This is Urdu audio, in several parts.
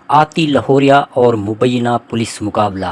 آتی لہوریا اور مبینہ پولیس مقابلہ،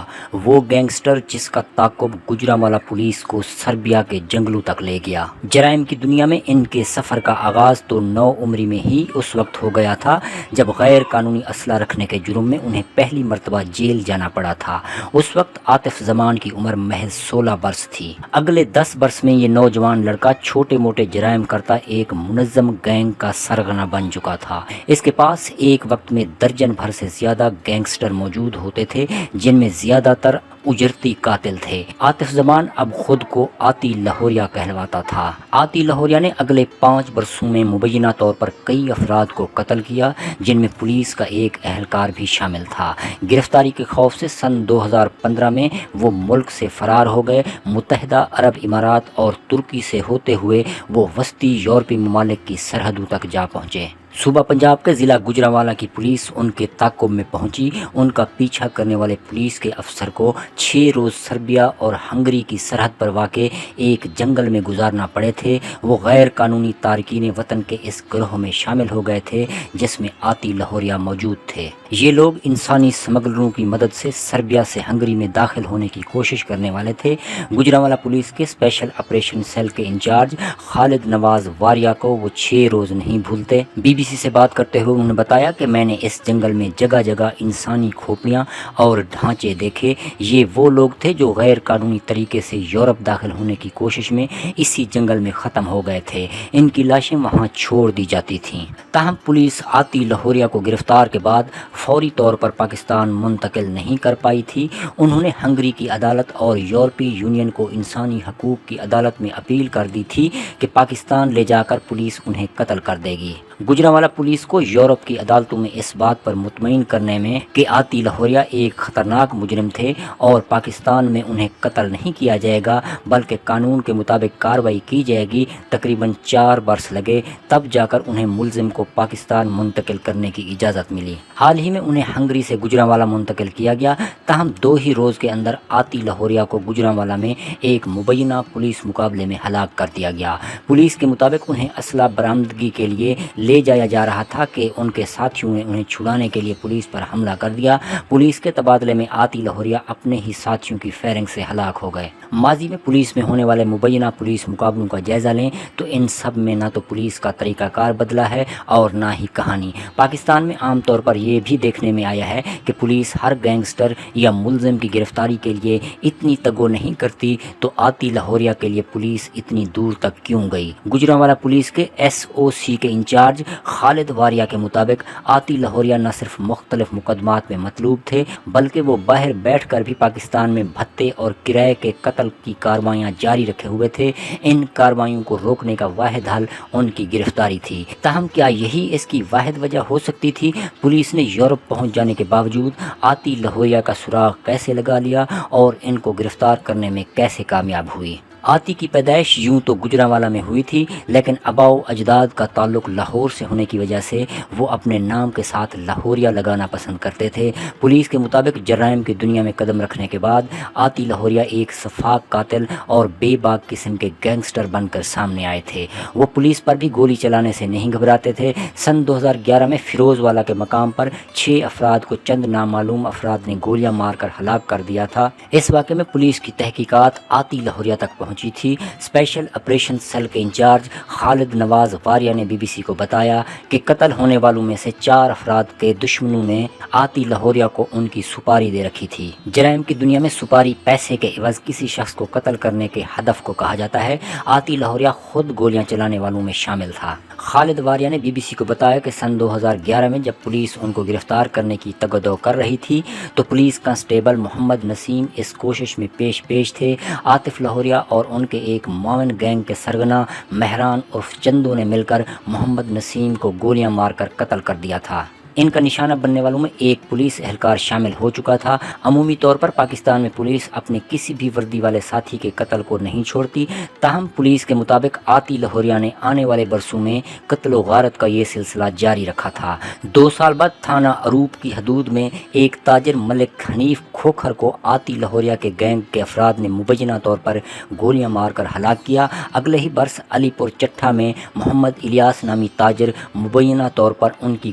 وہ گینگسٹر جس کا تعاقب گوجرانوالہ پولیس کو سربیا کے جنگلوں تک لے گیا۔ جرائم کی دنیا میں ان کے سفر کا آغاز تو 9 عمری میں ہی اس وقت ہو گیا تھا جب غیر قانونی اسلحہ رکھنے کے جرم میں انہیں پہلی مرتبہ جیل جانا پڑا تھا۔ اس وقت عاطف زمان کی عمر محض 16 برس تھی۔ اگلے 10 برس میں یہ نوجوان لڑکا چھوٹے موٹے جرائم کرتا ایک منظم گینگ کا سرغنہ بن چکا تھا۔ اس کے پاس ایک وقت میں درجن بھر سے زیادہ گینگسٹر موجود ہوتے تھے، جن میں زیادہ تر اجرتی قاتل تھے۔ عاطف زمان اب خود کو آتی لہوریا کہلواتا تھا۔ آتی لہوریا نے اگلے 5 برسوں میں مبینہ طور پر کئی افراد کو قتل کیا، جن میں پولیس کا ایک اہلکار بھی شامل تھا۔ گرفتاری کے خوف سے سن 2015 میں وہ ملک سے فرار ہو گئے۔ متحدہ عرب امارات اور ترکی سے ہوتے ہوئے وہ وسطی یورپی ممالک کی سرحدوں تک جا پہنچے۔ صوبہ پنجاب کے ضلع گوجرانوالہ کی پولیس ان کے تعاقب میں پہنچی۔ ان کا پیچھا کرنے والے پولیس کے افسر کو 6 روز سربیا اور ہنگری کی سرحد پر واقع ایک جنگل میں گزارنا پڑے تھے۔ وہ غیر قانونی تارکین وطن کے اس گروہ میں شامل ہو گئے تھے جس میں آتی لہوریا موجود تھے۔ یہ لوگ انسانی سمگلروں کی مدد سے سربیا سے ہنگری میں داخل ہونے کی کوشش کرنے والے تھے۔ گوجرانوالہ پولیس کے اسپیشل آپریشن سیل کے انچارج خالد نواز واریا کو وہ 6 روز نہیں بھولتے۔ BBC سے بات کرتے ہوئے انہوں نے بتایا کہ میں نے اس جنگل میں جگہ جگہ انسانی کھوپڑیاں اور ڈھانچے دیکھے۔ یہ وہ لوگ تھے جو غیر قانونی طریقے سے یورپ داخل ہونے کی کوشش میں اسی جنگل میں ختم ہو گئے تھے۔ ان کی لاشیں وہاں چھوڑ دی جاتی تھیں۔ تاہم پولیس آتی لہوریا کو گرفتار کے بعد فوری طور پر پاکستان منتقل نہیں کر پائی تھی۔ انہوں نے ہنگری کی عدالت اور یورپی یونین کو انسانی حقوق کی عدالت میں اپیل کر دی تھی کہ پاکستان لے جا کر پولیس انہیں قتل کر دے گی۔ گوجرانوالہ پولیس کو یورپ کی عدالتوں میں اس بات پر مطمئن کرنے میں کہ آتی لہوریا ایک خطرناک مجرم تھے اور پاکستان میں انہیں قتل نہیں کیا جائے گا بلکہ قانون کے مطابق کارروائی کی جائے گی، تقریباً 4 برس لگے، تب جا کر انہیں ملزم کو پاکستان منتقل کرنے کی اجازت ملی۔ حال ہی میں انہیں ہنگری سے گوجرانوالہ منتقل کیا گیا، تاہم 2 ہی روز کے اندر آتی لہوریا کو گوجرانوالہ میں ایک مبینہ پولیس مقابلے میں ہلاک کر دیا گیا۔ پولیس کے مطابق انہیں اسلحہ برآمدگی کے لیے لے جایا جا رہا تھا کہ ان کے ساتھیوں نے انہیں چھڑانے کے لیے پولیس پر حملہ کر دیا۔ پولیس کے تبادلے میں آتی لہوریا اپنے ہی ساتھیوں کی فائرنگ سے ہلاک ہو گئے۔ ماضی میں پولیس میں ہونے والے مبینہ پولیس مقابلوں کا جائزہ لیں تو ان سب میں نہ تو پولیس کا طریقہ کار بدلا ہے اور نہ ہی کہانی۔ پاکستان میں عام طور پر یہ بھی دیکھنے میں آیا ہے کہ پولیس ہر گینگسٹر یا ملزم کی گرفتاری کے لیے اتنی تگو نہیں کرتی، تو آتی لہوریا کے لیے پولیس اتنی دور تک کیوں گئی؟ گوجرانوالہ پولیس کے SOC کے انچارج خالد واریا کے مطابق آتی لہوریا نہ صرف مختلف مقدمات میں مطلوب تھے بلکہ وہ باہر بیٹھ کر بھی پاکستان میں بھتے اور کرائے کے قتل کی کارروائیاں جاری رکھے ہوئے تھے۔ ان کارروائیوں کو روکنے کا واحد حل ان کی گرفتاری تھی۔ تاہم کیا یہی اس کی واحد وجہ ہو سکتی تھی؟ پولیس نے یورپ پہنچ جانے کے باوجود آتی لہوریا کا سراغ کیسے لگا لیا اور ان کو گرفتار کرنے میں کیسے کامیاب ہوئی؟ آتی کی پیدائش یوں تو گوجرانوالہ میں ہوئی تھی، لیکن آباء و اجداد کا تعلق لاہور سے ہونے کی وجہ سے وہ اپنے نام کے ساتھ لہوریا لگانا پسند کرتے تھے۔ پولیس کے مطابق جرائم کی دنیا میں قدم رکھنے کے بعد آتی لہوریا ایک شفاق قاتل اور بے باک قسم کے گینگسٹر بن کر سامنے آئے تھے۔ وہ پولیس پر بھی گولی چلانے سے نہیں گھبراتے تھے۔ سن 2011 میں فیروز والا کے مقام پر 6 افراد کو چند نامعلوم افراد نے گولیاں مار کر ہلاک کر دیا تھا۔ اس واقعے میں پولیس کی تحقیقات آتی لہوریا تک پہنچی تھی۔ اسپیشل آپریشن سیل کے انچارج خالد نواز واریا نے BBC کو بتایا کہ قتل ہونے والوں میں سے 4 افراد کے دشمنوں نے آتی لہوریا کو ان کی سپاری دے رکھی تھی۔ جرائم کی دنیا میں سپاری پیسے کے عوض کسی شخص کو قتل کرنے کے ہدف کو کہا جاتا ہے۔ آتی لہوریا خود گولیاں چلانے والوں میں شامل تھا۔ خالد واریا نے BBC کو بتایا کہ سن 2011 میں جب پولیس ان کو گرفتار کرنے کی تگودو کر رہی تھی تو پولیس کانسٹیبل محمد نسیم اس کوشش میں پیش تھے۔ عاطف لہوریا اور ان کے ایک معاون گینگ کے سرغنہ مہران عرف چندو نے مل کر محمد نسیم کو گولیاں مار کر قتل کر دیا تھا۔ ان کا نشانہ بننے والوں میں ایک پولیس اہلکار شامل ہو چکا تھا۔ عمومی طور پر پاکستان میں پولیس اپنے کسی بھی وردی والے ساتھی کے قتل کو نہیں چھوڑتی، تاہم پولیس کے مطابق آتی لہوریا نے آنے والے برسوں میں قتل و غارت کا یہ سلسلہ جاری رکھا تھا۔ 2 سال بعد تھانہ اروپ کی حدود میں ایک تاجر ملک حنیف کھوکھر کو آتی لہوریا کے گینگ کے افراد نے مبینہ طور پر گولیاں مار کر ہلاک کیا۔ اگلے ہی برس علی پور چٹھا میں محمد الیاس نامی تاجر مبینہ طور پر ان کی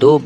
2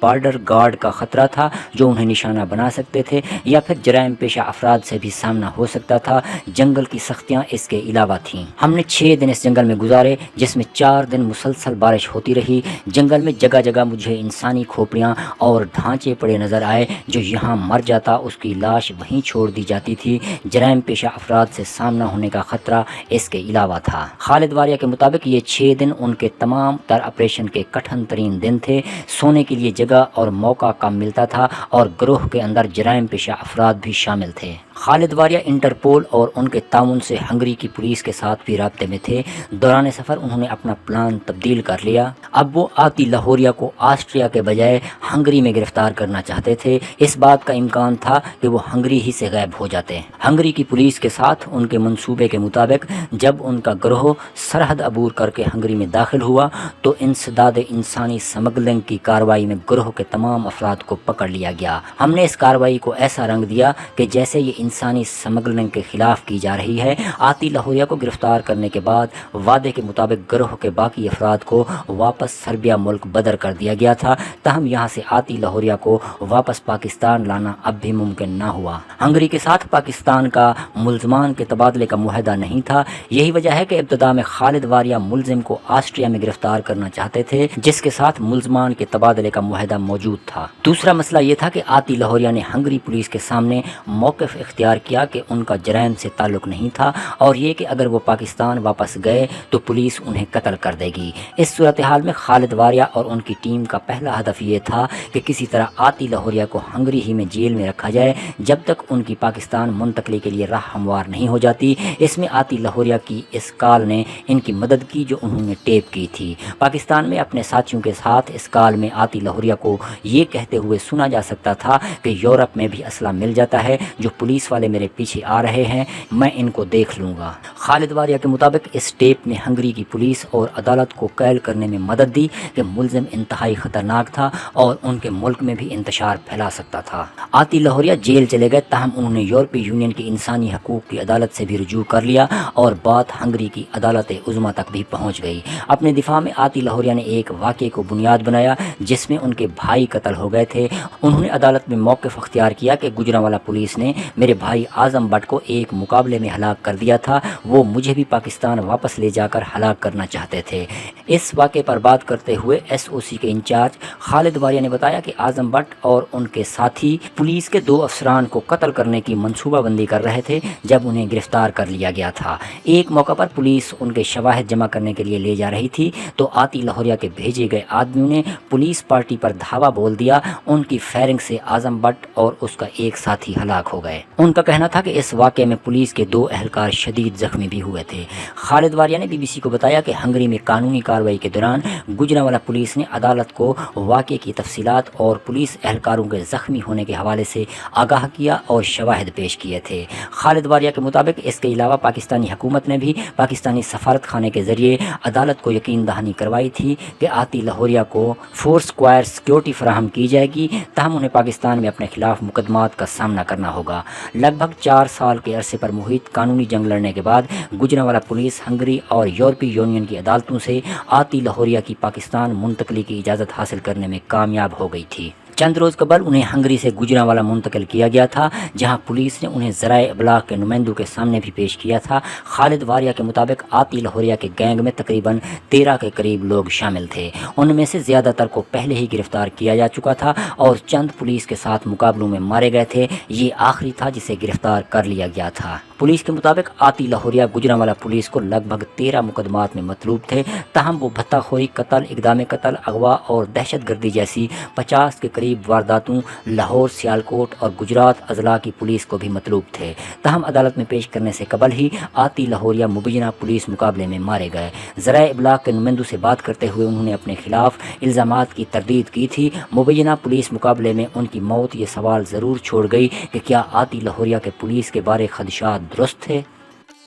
بارڈر گارڈ کا خطرہ تھا جو انہیں نشانہ بنا سکتے تھے یا پھر جرائم پیشہ افراد سے بھی سامنا ہو سکتا تھا، جنگل کی سختیاں اس کے علاوہ تھیں۔ ہم نے 6 دن اس جنگل میں گزارے جس میں 4 دن مسلسل بارش ہوتی رہی۔ جنگل میں جگہ جگہ مجھے انسانی کھوپڑیاں اور ڈھانچے پڑے نظر آئے، جو یہاں مر جاتا اس کی لاش وہیں چھوڑ دی جاتی تھی۔ جرائم پیشہ افراد سے سامنا ہونے کا خطرہ اس کے علاوہ تھا۔ خالد واریہ کے مطابق یہ 6 دن ان کے تمام تر آپریشن کے کٹھن ترین دن تھے۔ سونے کے لیے جگہ اور موقع کم ملتا تھا اور گروہ کے اندر جرائم پیشہ افراد بھی شامل تھے۔ خالد واریہ انٹرپول اور ان کے تعاون سے ہنگری کی پولیس کے ساتھ بھی رابطے میں تھے۔ دوران سفر انہوں نے اپنا پلان تبدیل کر لیا۔ اب وہ آتی لاہوریہ کو آسٹریا کے بجائے ہنگری میں گرفتار کرنا چاہتے تھے۔ اس بات کا امکان تھا کہ وہ ہنگری ہی سے غائب ہو جاتے۔ ہنگری کی پولیس کے ساتھ ان کے منصوبے کے مطابق جب ان کا گروہ سرحد عبور کر کے ہنگری میں داخل ہوا تو انسداد انسانی سمگلنگ کی کارروائی میں گروہ کے تمام افراد کو پکڑ لیا گیا۔ ہم نے اس کارروائی کو ایسا رنگ دیا کہ جیسے یہ انسانی سمگلنگ کے خلاف کی جا رہی ہے۔ آتی لاہوریہ کو گرفتار کرنے کے بعد وعدے کے مطابق گروہ کے باقی افراد کو واپس سربیا ملک بدر کر دیا گیا تھا، تاہم یہاں سے آتی لاہوریہ کو واپس پاکستان لانا اب بھی ممکن نہ ہوا۔ ہنگری کے ساتھ پاکستان کا ملزمان کے تبادلے کا معاہدہ نہیں تھا۔ یہی وجہ ہے کہ ابتدا میں خالد واریہ ملزم کو آسٹریا میں گرفتار کرنا چاہتے تھے جس کے ساتھ ملزمان کے تبادلے کا معاہدہ موجود تھا۔ دوسرا مسئلہ یہ تھا کہ آتی لاہوریہ نے ہنگری پولیس کے سامنے موقف اختیار کیا کہ ان کا جرائم سے تعلق نہیں تھا اور یہ کہ اگر وہ پاکستان واپس گئے تو پولیس انہیں قتل کر دے گی۔ اس صورتحال میں خالد واریہ اور ان کی ٹیم کا پہلا ہدف یہ تھا کہ کسی طرح آتی لاہوریہ کو ہنگری ہی میں جیل میں رکھا جائے جب تک ان کی پاکستان منتقلی کے لیے راہ ہموار نہیں ہو جاتی۔ اس میں آتی لاہوریہ کی اس کال نے ان کی مدد کی جو انہوں نے ٹیپ کی تھی۔ پاکستان میں اپنے ساتھیوں کے ساتھ اس کال میں آتی لاہوریہ کو یہ کہتے ہوئے سنا جا سکتا تھا کہ یورپ میں بھی اسلحہ مل جاتا ہے، جو پولیس والے میرے پیچھے آ رہے ہیں، میں ان کو دیکھ لوں گا۔ خالد واریہ کے مطابق اس ٹیپ نے ہنگری کی پولیس اور عدالت کو قائل کرنے میں مدد دی کہ ملزم انتہائی خطرناک تھا اور ان کے ملک میں بھی انتشار پھیلا سکتا تھا۔ آتی لاہوریہ جیل چلے گئے، تاہم انہوں نے یورپی یونین کی انسانی حقوق کی عدالت سے بھی رجوع کر لیا اور بات ہنگری کی عدالت عظمیٰ تک بھی پہنچ گئی۔ اپنے دفاع میں آتی لاہوریہ نے ایک واقعے کو بنیاد بنایا جس میں ان کے بھائی قتل ہو گئے تھے۔ انہوں نے عدالت میں موقف اختیار کیا کہ گجرانوالہ پولیس نے میرے بھائی اعظم بٹ کو ایک مقابلے میں ہلاک کر دیا تھا، وہ مجھے بھی پاکستان واپس لے جا کر ہلاک کرنا چاہتے تھے۔ اس واقعے پر بات کرتے ہوئے ایس او سی کے انچارج خالد واریہ نے بتایا کہ اعظم بٹ اور ان کے ساتھی پولیس کے 2 افسران کو قتل کرنے کی منصوبہ بندی کر رہے تھے جب انہیں گرفتار کر لیا گیا تھا۔ ایک موقع پر پولیس ان کے شواہد جمع کرنے کے لیے لے جا رہی تھی تو آتی لاہوریہ کے بھیجے گئے آدمیوں نے پولیس پارٹی پر دھاوا بول دیا۔ ان کی فائرنگ سے اعظم بٹ اور اس کا ایک ساتھی ہلاک ہو گئے۔ ان کا کہنا تھا کہ اس واقعے میں پولیس کے 2 اہلکار شدید زخمی بھی ہوئے تھے۔ خالد واریہ نے بی بی سی کو بتایا کہ ہنگری میں قانونی کارروائی کے دوران گجرانوالہ پولیس نے عدالت کو واقعے کی تفصیلات اور پولیس اہلکاروں کے زخمی ہونے کے حوالے سے آگاہ کیا اور شواہد پیش کیے تھے۔ خالد واریہ کے مطابق اس کے علاوہ پاکستانی حکومت نے بھی پاکستانی سفارت خانے کے ذریعے عدالت کو یقین دہانی کروائی تھی کہ آتی لاہوریہ کو 4 سکوائر سیکیورٹی فراہم کی جائے گی، تاہم انہیں پاکستان میں اپنے خلاف مقدمات کا سامنا کرنا ہوگا۔ لگ بھگ 4 سال کے عرصے پر محیط قانونی جنگ لڑنے کے بعد گجرانوالہ پولیس ہنگری اور یورپی یونین کی عدالتوں سے آتی لاہوریہ کی پاکستان منتقلی کی اجازت حاصل کرنے میں کامیاب ہو گئی تھی۔ چند روز قبل انہیں ہنگری سے گجرانوالہ منتقل کیا گیا تھا، جہاں پولیس نے انہیں ذرائع ابلاغ کے نمائندوں کے سامنے بھی پیش کیا تھا۔ خالد واریہ کے مطابق آتی لاہوریہ کے گینگ میں تقریباً 13 کے قریب لوگ شامل تھے۔ ان میں سے زیادہ تر کو پہلے ہی گرفتار کیا جا چکا تھا اور چند پولیس کے ساتھ مقابلوں میں مارے گئے تھے۔ یہ آخری تھا جسے گرفتار کر لیا گیا تھا۔ پولیس کے مطابق آتی لاہوریہ گجرانوالہ پولیس کو لگ بھگ 13 مقدمات میں مطلوب تھے، تاہم وہ بھتہ خوری، قتل، اقدام قتل، اغوا اور دہشت گردی جیسی 50 کے قریب وارداتوں لاہور، سیالکوٹ اور گجرات اضلاع کی پولیس کو بھی مطلوب تھے۔ تاہم عدالت میں پیش کرنے سے قبل ہی آتی لاہوریہ مبینہ پولیس مقابلے میں مارے گئے۔ ذرائع ابلاغ کے نمائندوں سے بات کرتے ہوئے انہوں نے اپنے خلاف الزامات کی تردید کی تھی۔ مبینہ پولیس مقابلے میں ان کی موت یہ سوال ضرور چھوڑ گئی کہ کیا آتی لاہوریہ کے پولیس کے بارے خدشات درست تھے۔